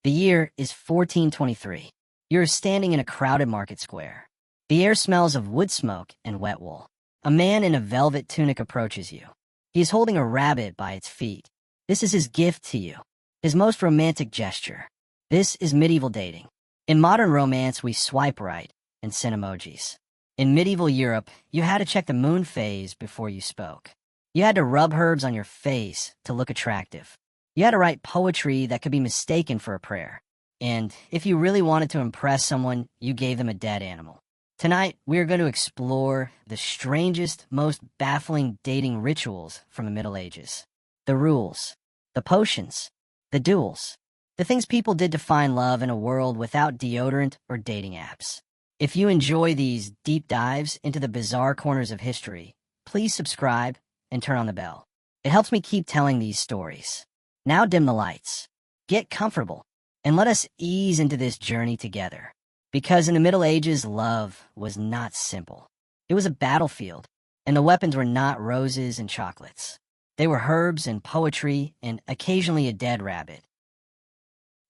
The year is 1423. You're standing in a crowded market square. The air smells of wood smoke and wet wool. A man in a velvet tunic approaches you. He is holding a rabbit by its feet. This is his gift to you, his most romantic gesture. This is medieval dating. In modern romance, we swipe right and send emojis. In medieval Europe, you had to check the moon phase before you spoke. You had to rub herbs on your face to look attractive. You had to write poetry that could be mistaken for a prayer. And if you really wanted to impress someone, you gave them a dead animal. Tonight, we are going to explore the strangest, most baffling dating rituals from the Middle Ages. The rules, the potions, the duels, the things people did to find love in a world without deodorant or dating apps. If you enjoy these deep dives into the bizarre corners of history, please subscribe and turn on the bell. It helps me keep telling these stories. Now dim the lights, get comfortable, and let us ease into this journey together. Because in the Middle Ages, love was not simple. It was a battlefield, and the weapons were not roses and chocolates. They were herbs and poetry and occasionally a dead rabbit.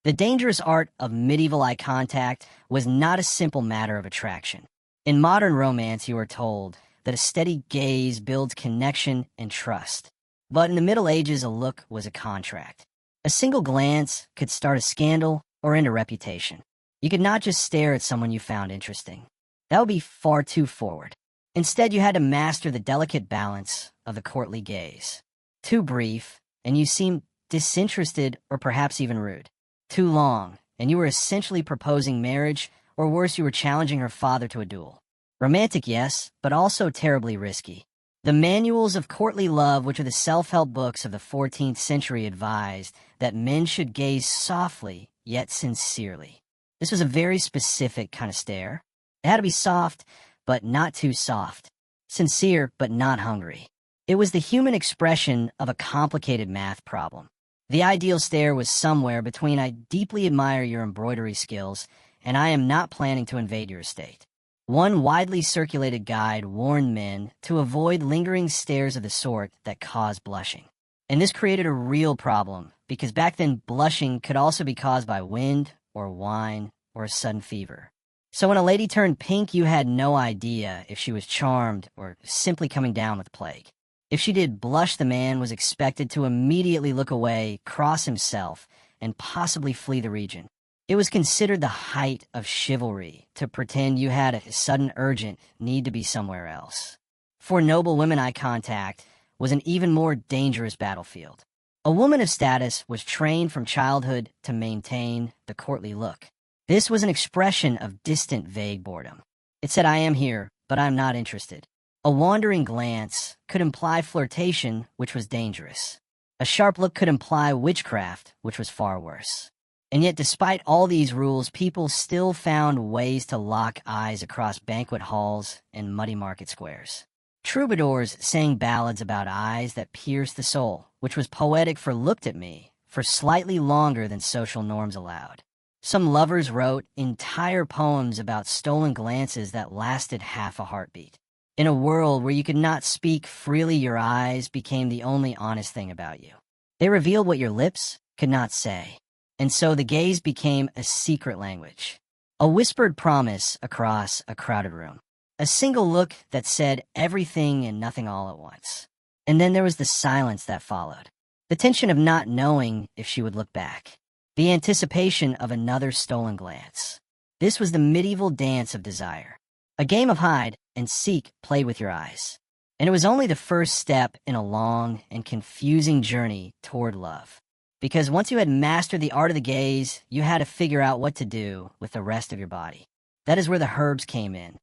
The dangerous art of medieval eye contact was not a simple matter of attraction. In modern romance, you are told that a steady gaze builds connection and trust. But in the Middle Ages, a look was a contract. A single glance could start a scandal or end a reputation. You could not just stare at someone you found interesting. That would be far too forward. Instead, you had to master the delicate balance of the courtly gaze. Too brief, and you seemed disinterested or perhaps even rude. Too long, and you were essentially proposing marriage, or worse, you were challenging her father to a duel. Romantic, yes, but also terribly risky. The manuals of courtly love, which are the self-help books of the 14th century, advised that men should gaze softly, yet sincerely. This was a very specific kind of stare. It had to be soft, but not too soft. Sincere, but not hungry. It was the human expression of a complicated math problem. The ideal stare was somewhere between "I deeply admire your embroidery skills" and "I am not planning to invade your estate." One widely circulated guide warned men to avoid lingering stares of the sort that cause blushing. And this created a real problem, because back then blushing could also be caused by wind, or wine, or a sudden fever. So when a lady turned pink, you had no idea if she was charmed or simply coming down with plague. If she did blush, the man was expected to immediately look away, cross himself, and possibly flee the region. It was considered the height of chivalry to pretend you had a sudden urgent need to be somewhere else. For noble women, eye contact was an even more dangerous battlefield. A woman of status was trained from childhood to maintain the courtly look. This was an expression of distant, vague boredom. It said, "I am here, but I am not interested." A wandering glance could imply flirtation, which was dangerous. A sharp look could imply witchcraft, which was far worse. And yet, despite all these rules, people still found ways to lock eyes across banquet halls and muddy market squares. Troubadours sang ballads about eyes that pierced the soul, which was poetic for "looked at me" for slightly longer than social norms allowed. Some lovers wrote entire poems about stolen glances that lasted half a heartbeat. In a world where you could not speak freely, your eyes became the only honest thing about you. They revealed what your lips could not say. And so the gaze became a secret language, a whispered promise across a crowded room, a single look that said everything and nothing all at once. And then there was the silence that followed, the tension of not knowing if she would look back, the anticipation of another stolen glance. This was the medieval dance of desire, a game of hide and seek played with your eyes. And it was only the first step in a long and confusing journey toward love. Because once you had mastered the art of the gaze, you had to figure out what to do with the rest of your body. That is where the herbs came in.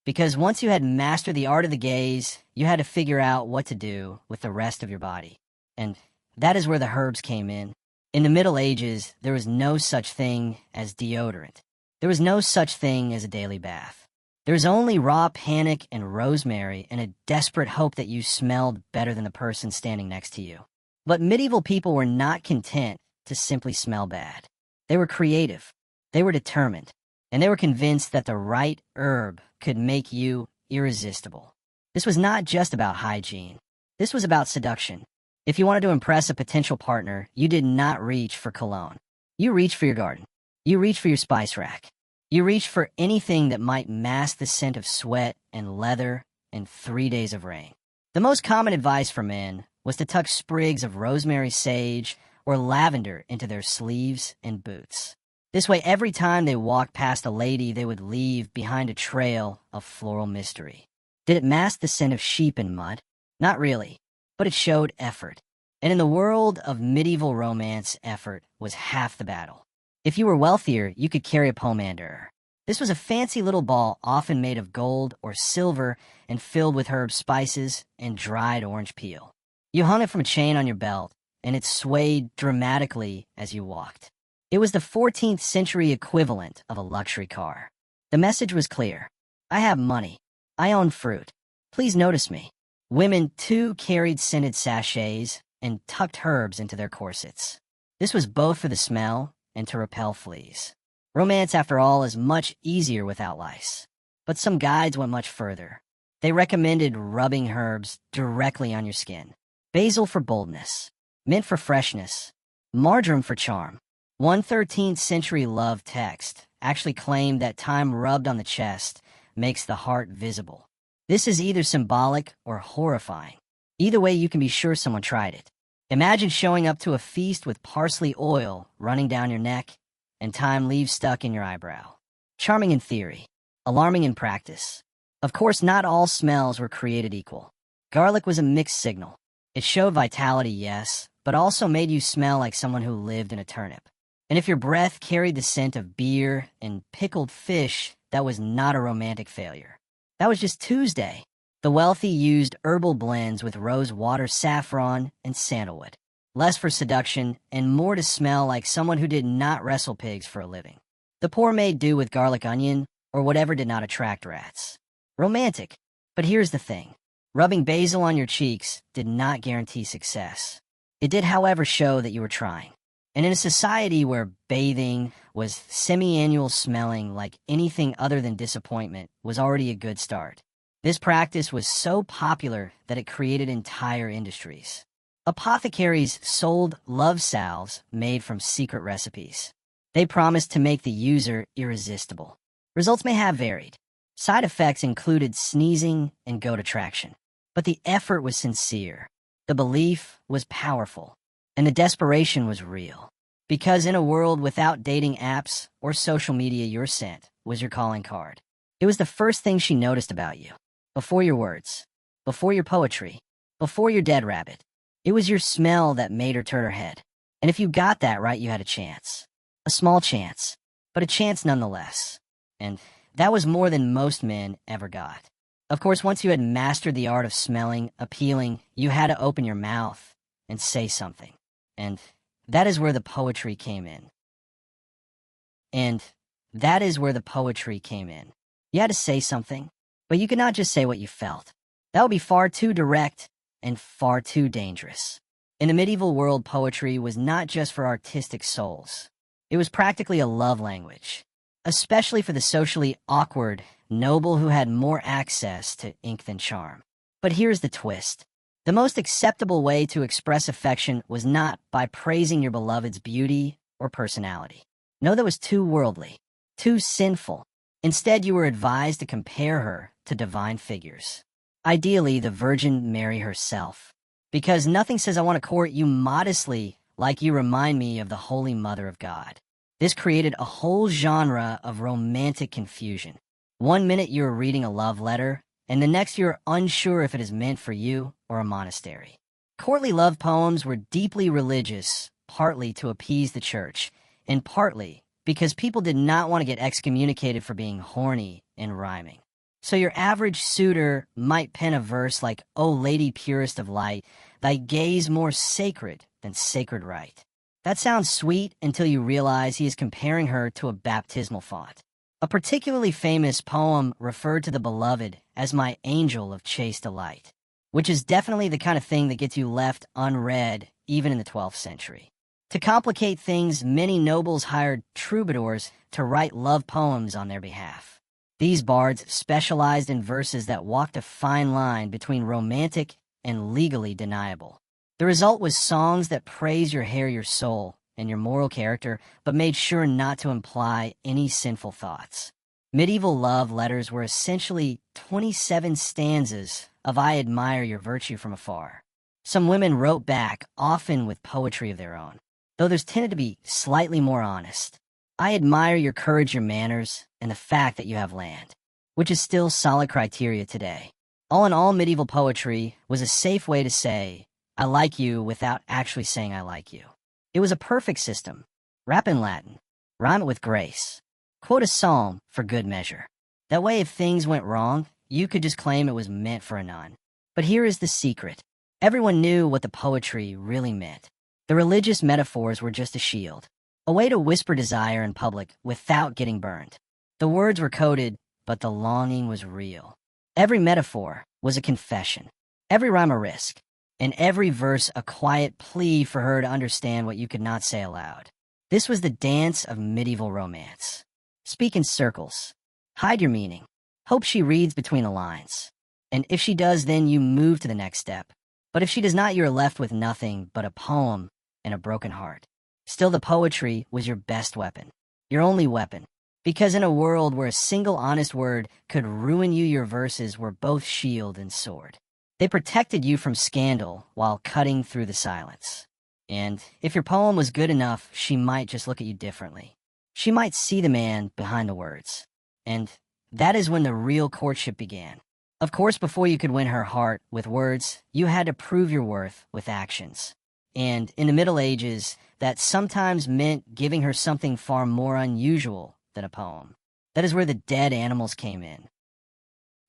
Because once you had mastered the art of the gaze, you had to figure out what to do with the rest of your body. And that is where the herbs came in. In the Middle Ages, there was no such thing as deodorant. There was no such thing as a daily bath. There was only raw panic and rosemary and a desperate hope that you smelled better than the person standing next to you. But medieval people were not content to simply smell bad. They were creative. They were determined. And they were convinced that the right herb could make you irresistible. This was not just about hygiene. This was about seduction. If you wanted to impress a potential partner, you did not reach for cologne. You reached for your garden. You reached for your spice rack. You reached for anything that might mask the scent of sweat and leather and 3 days of rain. The most common advice for men was to tuck sprigs of rosemary, sage, or lavender into their sleeves and boots. This way, every time they walked past a lady, they would leave behind a trail of floral mystery. Did it mask the scent of sheep and mud? Not really, but it showed effort. And in the world of medieval romance, effort was half the battle. If you were wealthier, you could carry a pomander. This was a fancy little ball often made of gold or silver and filled with herb spices and dried orange peel. You hung it from a chain on your belt, and it swayed dramatically as you walked. It was the 14th century equivalent of a luxury car. The message was clear. I have money. I own fruit. Please notice me. Women, too, carried scented sachets and tucked herbs into their corsets. This was both for the smell and to repel fleas. Romance, after all, is much easier without lice. But some guides went much further. They recommended rubbing herbs directly on your skin. Basil for boldness, mint for freshness, marjoram for charm. One 13th century love text actually claimed that thyme rubbed on the chest makes the heart visible. This is either symbolic or horrifying. Either way, you can be sure someone tried it. Imagine showing up to a feast with parsley oil running down your neck and thyme leaves stuck in your eyebrow. Charming in theory, alarming in practice. Of course, not all smells were created equal. Garlic was a mixed signal. It showed vitality, yes, but also made you smell like someone who lived in a turnip. And if your breath carried the scent of beer and pickled fish, that was not a romantic failure. That was just Tuesday. The wealthy used herbal blends with rose water, saffron, and sandalwood. Less for seduction and more to smell like someone who did not wrestle pigs for a living. The poor made do with garlic onion or whatever did not attract rats. Romantic. But here's the thing. Rubbing basil on your cheeks did not guarantee success. It did, however, show that you were trying. And in a society where bathing was semi-annual, smelling like anything other than disappointment was already a good start. This practice was so popular that it created entire industries. Apothecaries sold love salves made from secret recipes. They promised to make the user irresistible. Results may have varied. Side effects included sneezing and goat attraction. But the effort was sincere. The belief was powerful. And the desperation was real. Because in a world without dating apps or social media, your scent was your calling card. It was the first thing she noticed about you. Before your words. Before your poetry. Before your dead rabbit. It was your smell that made her turn her head. And if you got that right, you had a chance. A small chance. But a chance nonetheless. And that was more than most men ever got. Of course, once you had mastered the art of smelling, appealing, you had to open your mouth and say something. And that is where the poetry came in. You had to say something, but you could not just say what you felt. That would be far too direct and far too dangerous. In the medieval world, poetry was not just for artistic souls. It was practically a love language, especially for the socially awkward noble who had more access to ink than charm. But here's the twist. The most acceptable way to express affection was not by praising your beloved's beauty or personality. No, that was too worldly, too sinful. Instead, you were advised to compare her to divine figures. Ideally, the Virgin Mary herself. Because nothing says I want to court you modestly like you remind me of the Holy Mother of God. This created a whole genre of romantic confusion. One minute you're reading a love letter, and the next you're unsure if it is meant for you or a monastery. Courtly love poems were deeply religious, partly to appease the church, and partly because people did not want to get excommunicated for being horny and rhyming. So your average suitor might pen a verse like, "O Lady purest of light, thy gaze more sacred than sacred right." That sounds sweet until you realize he is comparing her to a baptismal font. A particularly famous poem referred to the beloved as my angel of chaste delight, which is definitely the kind of thing that gets you left unread even in the 12th century. To complicate things, many nobles hired troubadours to write love poems on their behalf. These bards specialized in verses that walked a fine line between romantic and legally deniable. The result was songs that praise your hair, your soul, and your moral character, but made sure not to imply any sinful thoughts. Medieval love letters were essentially 27 stanzas of "I admire your virtue from afar." Some women wrote back, often with poetry of their own, though theirs tended to be slightly more honest. "I admire your courage, your manners, and the fact that you have land," which is still solid criteria today. All in all, medieval poetry was a safe way to say, "I like you," without actually saying "I like you." It was a perfect system. Rap in Latin, rhyme it with grace, quote a psalm for good measure. That way, if things went wrong, you could just claim it was meant for a nun. But here is the secret. Everyone knew what the poetry really meant. The religious metaphors were just a shield, a way to whisper desire in public without getting burned. The words were coded, but the longing was real. Every metaphor was a confession, every rhyme a risk, and every verse a quiet plea for her to understand what you could not say aloud. This was the dance of medieval romance. Speak in circles. Hide your meaning. Hope she reads between the lines. And if she does, then you move to the next step. But if she does not, you are left with nothing but a poem and a broken heart. Still, the poetry was your best weapon, your only weapon. Because in a world where a single honest word could ruin you, your verses were both shield and sword. They protected you from scandal while cutting through the silence. And if your poem was good enough, she might just look at you differently. She might see the man behind the words. And that is when the real courtship began. Of course, before you could win her heart with words, you had to prove your worth with actions. And in the Middle Ages, that sometimes meant giving her something far more unusual than a poem. That is where the dead animals came in.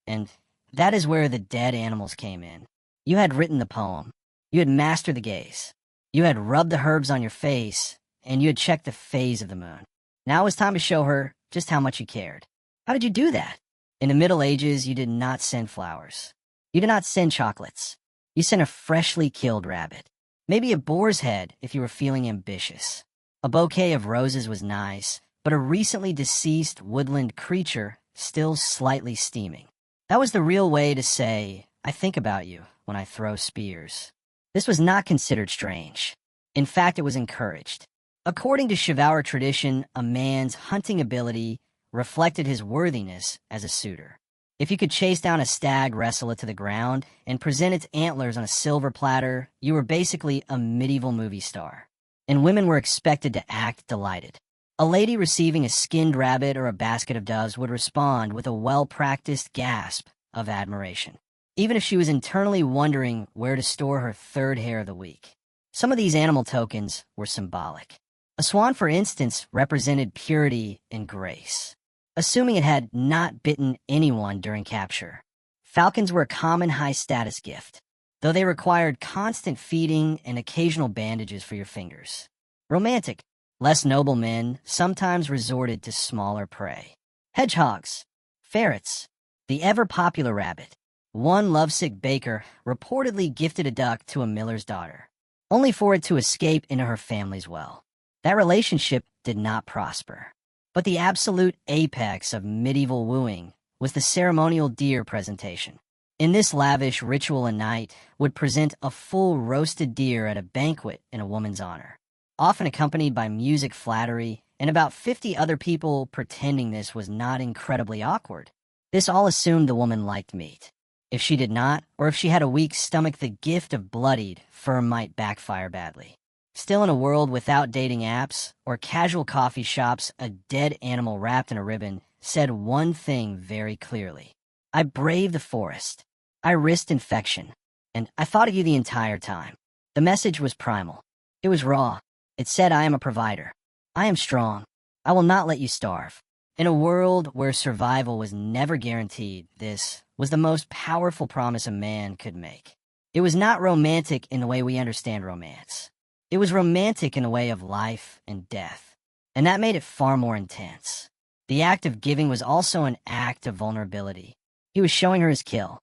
And that is where the dead animals came in. You had written the poem. You had mastered the gaze. You had rubbed the herbs on your face, and you had checked the phase of the moon. Now it was time to show her just how much you cared. How did you do that? In the Middle Ages, you did not send flowers. You did not send chocolates. You sent a freshly killed rabbit. Maybe a boar's head if you were feeling ambitious. A bouquet of roses was nice, but a recently deceased woodland creature still slightly steaming. That was the real way to say, "I think about you when I throw spears." This was not considered strange. In fact, it was encouraged. According to chivalric tradition, a man's hunting ability reflected his worthiness as a suitor. If you could chase down a stag, wrestle it to the ground, and present its antlers on a silver platter, you were basically a medieval movie star. And women were expected to act delighted. A lady receiving a skinned rabbit or a basket of doves would respond with a well-practiced gasp of admiration, even if she was internally wondering where to store her third hair of the week. Some of these animal tokens were symbolic. A swan, for instance, represented purity and grace, assuming it had not bitten anyone during capture. Falcons were a common high-status gift, though they required constant feeding and occasional bandages for your fingers. Romantic, less noble men sometimes resorted to smaller prey. Hedgehogs, ferrets, the ever-popular rabbit. One lovesick baker reportedly gifted a duck to a miller's daughter, only for it to escape into her family's well. That relationship did not prosper. But the absolute apex of medieval wooing was the ceremonial deer presentation. In this lavish ritual, a knight would present a full roasted deer at a banquet in a woman's honor, often accompanied by music, flattery, and about 50 other people pretending this was not incredibly awkward. This all assumed the woman liked meat. If she did not, or if she had a weak stomach, the gift of bloodied fur might backfire badly. Still, in a world without dating apps or casual coffee shops, a dead animal wrapped in a ribbon said one thing very clearly. "I braved the forest. I risked infection. And I thought of you the entire time." The message was primal. It was raw. It said, "I am a provider. I am strong. I will not let you starve." In a world where survival was never guaranteed, this was the most powerful promise a man could make. It was not romantic in the way we understand romance. It was romantic in a way of life and death, and that made it far more intense. The act of giving was also an act of vulnerability. He was showing her his skill,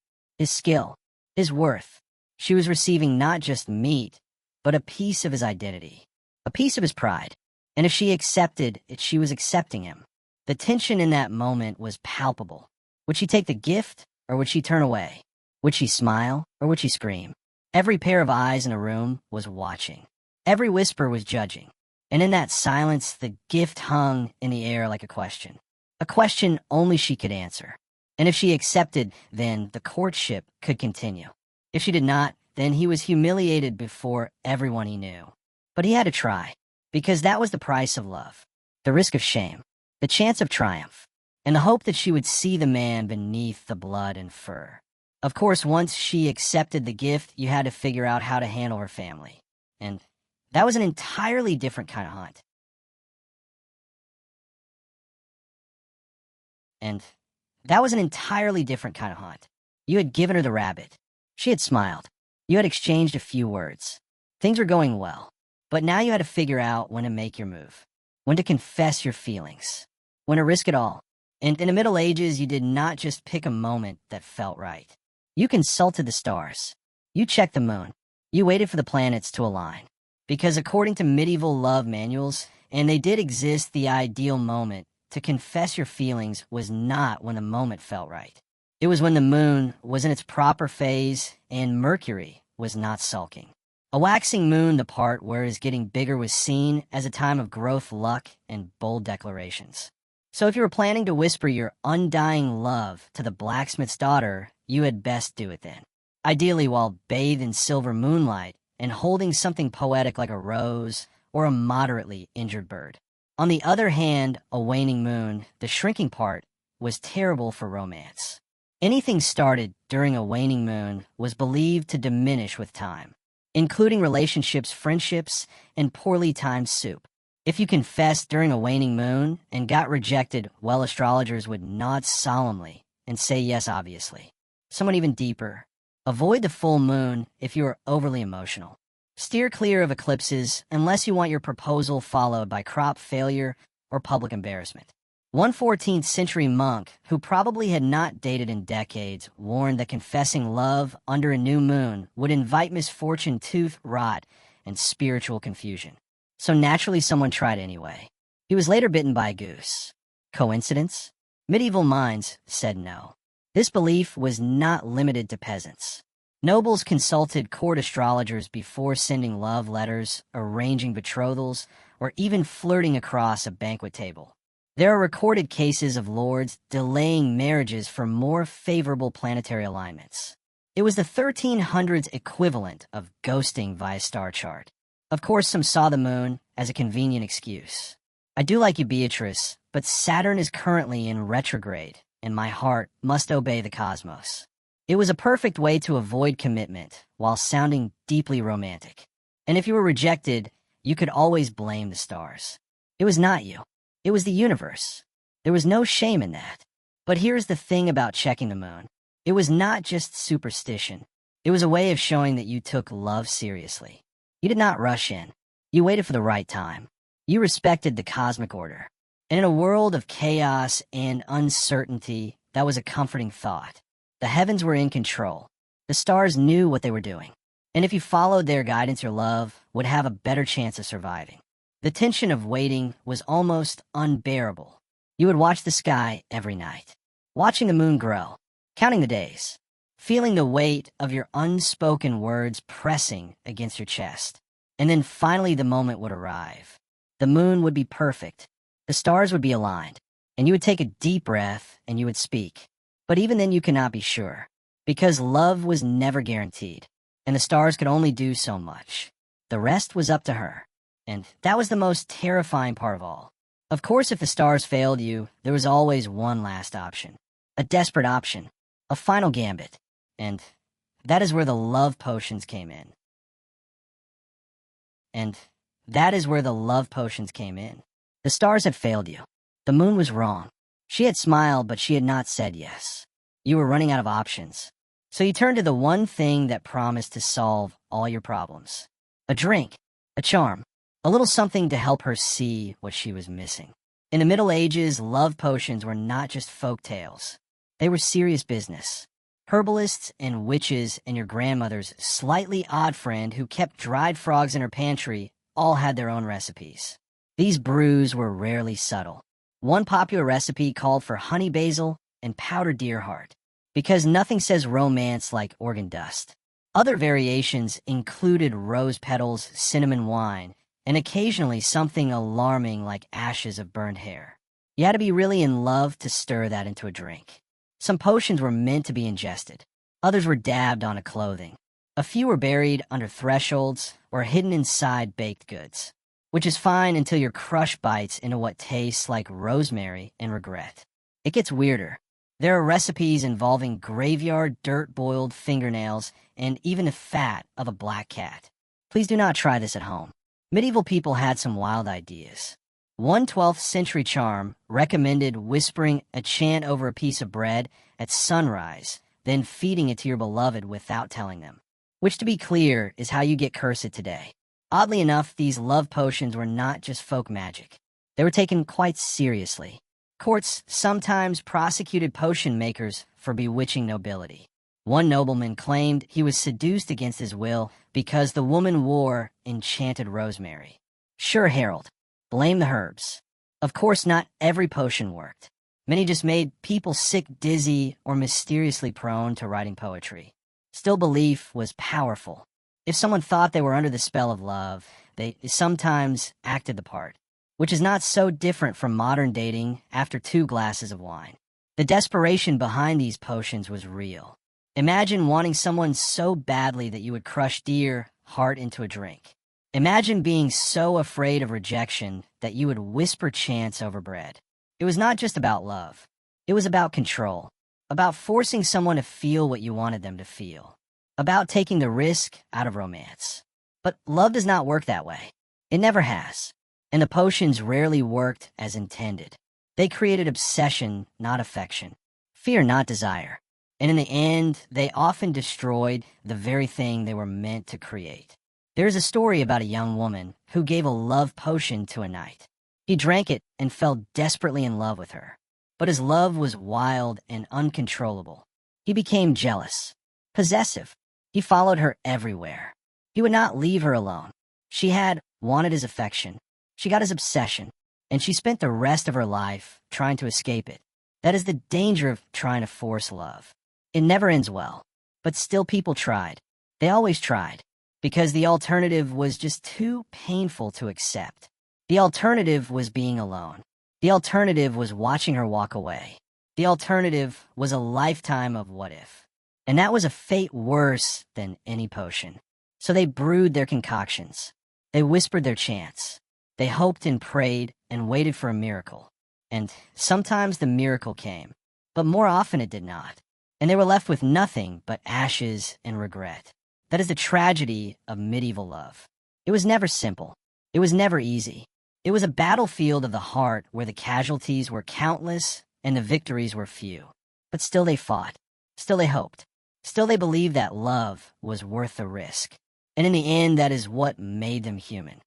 his worth. She was receiving not just meat, but a piece of his identity, a piece of his pride. And if she accepted it, she was accepting him. The tension in that moment was palpable. Would she take the gift, or would she turn away? Would she smile, or would she scream? Every pair of eyes in a room was watching. Every whisper was judging. And in that silence, the gift hung in the air like a question. A question only she could answer. And if she accepted, then the courtship could continue. If she did not, then he was humiliated before everyone he knew. But he had to try, because that was the price of love. The risk of shame, the chance of triumph, and the hope that she would see the man beneath the blood and fur. Of course, once she accepted the gift, you had to figure out how to handle her family. And that was an entirely different kind of hunt. You had given her the rabbit. She had smiled. You had exchanged a few words. Things were going well. But now you had to figure out when to make your move, when to confess your feelings, when to risk it all. And in the Middle Ages, you did not just pick a moment that felt right. You consulted the stars. You checked the moon. You waited for the planets to align. Because according to medieval love manuals, and they did exist, the ideal moment to confess your feelings was not when the moment felt right. It was when the moon was in its proper phase and Mercury was not sulking. A waxing moon, the part where it is getting bigger, was seen as a time of growth, luck, and bold declarations. So if you were planning to whisper your undying love to the blacksmith's daughter, you had best do it then. Ideally while bathed in silver moonlight and holding something poetic like a rose or a moderately injured bird. On the other hand, a waning moon, the shrinking part, was terrible for romance. Anything started during a waning moon was believed to diminish with time, including relationships, friendships, and poorly timed soup. If you confessed during a waning moon and got rejected, well, astrologers would nod solemnly and say yes, obviously. Someone even deeper. Avoid the full moon if you are overly emotional. Steer clear of eclipses unless you want your proposal followed by crop failure or public embarrassment. One 14th century monk, who probably had not dated in decades, warned that confessing love under a new moon would invite misfortune, tooth rot, and spiritual confusion. So naturally someone tried anyway. He was later bitten by a goose. Coincidence? Medieval minds said no. This belief was not limited to peasants. Nobles consulted court astrologers before sending love letters, arranging betrothals, or even flirting across a banquet table. There are recorded cases of lords delaying marriages for more favorable planetary alignments. It was the 1300s equivalent of ghosting via star chart. Of course, some saw the moon as a convenient excuse. I do like you, Beatrice, but Saturn is currently in retrograde, and my heart must obey the cosmos. It was a perfect way to avoid commitment while sounding deeply romantic. And if you were rejected, you could always blame the stars. It was not you. It was the universe. There was no shame in that. But here's the thing about checking the moon. It was not just superstition. It was a way of showing that you took love seriously. You did not rush in. You waited for the right time. You respected the cosmic order. And in a world of chaos and uncertainty, that was a comforting thought. The heavens were in control. The stars knew what they were doing. And if you followed their guidance, your love would have a better chance of surviving. The tension of waiting was almost unbearable. You would watch the sky every night, watching the moon grow, counting the days, feeling the weight of your unspoken words pressing against your chest. And then finally the moment would arrive. The moon would be perfect. The stars would be aligned, and you would take a deep breath and you would speak. But even then you cannot be sure, because love was never guaranteed, and the stars could only do so much. The rest was up to her. And that was the most terrifying part of all. Of course, if the stars failed you, there was always one last option. A desperate option. A final gambit. And that is where the love potions came in. The stars had failed you. The moon was wrong. She had smiled, but she had not said yes. You were running out of options. So you turned to the one thing that promised to solve all your problems. A drink. A charm. A little something to help her see what she was missing. In the Middle Ages, love potions were not just folk tales. They were serious business. Herbalists and witches and your grandmother's slightly odd friend who kept dried frogs in her pantry all had their own recipes. These brews were rarely subtle. One popular recipe called for honey basil and powdered deer heart, because nothing says romance like organ dust. Other variations included rose petals, cinnamon wine, and occasionally something alarming like ashes of burned hair. You had to be really in love to stir that into a drink. Some potions were meant to be ingested. Others were dabbed onto clothing. A few were buried under thresholds or hidden inside baked goods, which is fine until your crush bites into what tastes like rosemary and regret. It gets weirder. There are recipes involving graveyard dirt-boiled fingernails and even the fat of a black cat. Please do not try this at home. Medieval people had some wild ideas. One 12th century charm recommended whispering a chant over a piece of bread at sunrise, then feeding it to your beloved without telling them. Which, to be clear, is how you get cursed today. Oddly enough, these love potions were not just folk magic. They were taken quite seriously. Courts sometimes prosecuted potion makers for bewitching nobility. One nobleman claimed he was seduced against his will because the woman wore enchanted rosemary. Sure, Harold, blame the herbs. Of course, not every potion worked. Many just made people sick, dizzy, or mysteriously prone to writing poetry. Still, belief was powerful. If someone thought they were under the spell of love, they sometimes acted the part, which is not so different from modern dating after 2 glasses of wine. The desperation behind these potions was real. Imagine wanting someone so badly that you would crush dear heart into a drink. Imagine being so afraid of rejection that you would whisper chants over bread. It was not just about love. It was about control, about forcing someone to feel what you wanted them to feel, about taking the risk out of romance. But love does not work that way. It never has. And the potions rarely worked as intended. They created obsession, not affection. Fear, not desire. And in the end, they often destroyed the very thing they were meant to create. There is a story about a young woman who gave a love potion to a knight. He drank it and fell desperately in love with her. But his love was wild and uncontrollable. He became jealous, possessive. He followed her everywhere. He would not leave her alone. She had wanted his affection. She got his obsession, and she spent the rest of her life trying to escape it. That is the danger of trying to force love. It never ends well, but still people tried. They always tried, because the alternative was just too painful to accept. The alternative was being alone. The alternative was watching her walk away. The alternative was a lifetime of what if. And that was a fate worse than any potion. So they brewed their concoctions. They whispered their chants. They hoped and prayed and waited for a miracle. And sometimes the miracle came, but more often it did not. And they were left with nothing but ashes and regret. That is the tragedy of medieval love. It was never simple. It was never easy. It was a battlefield of the heart where the casualties were countless and the victories were few. But still they fought. Still they hoped. Still they believed that love was worth the risk. And in the end, that is what made them human.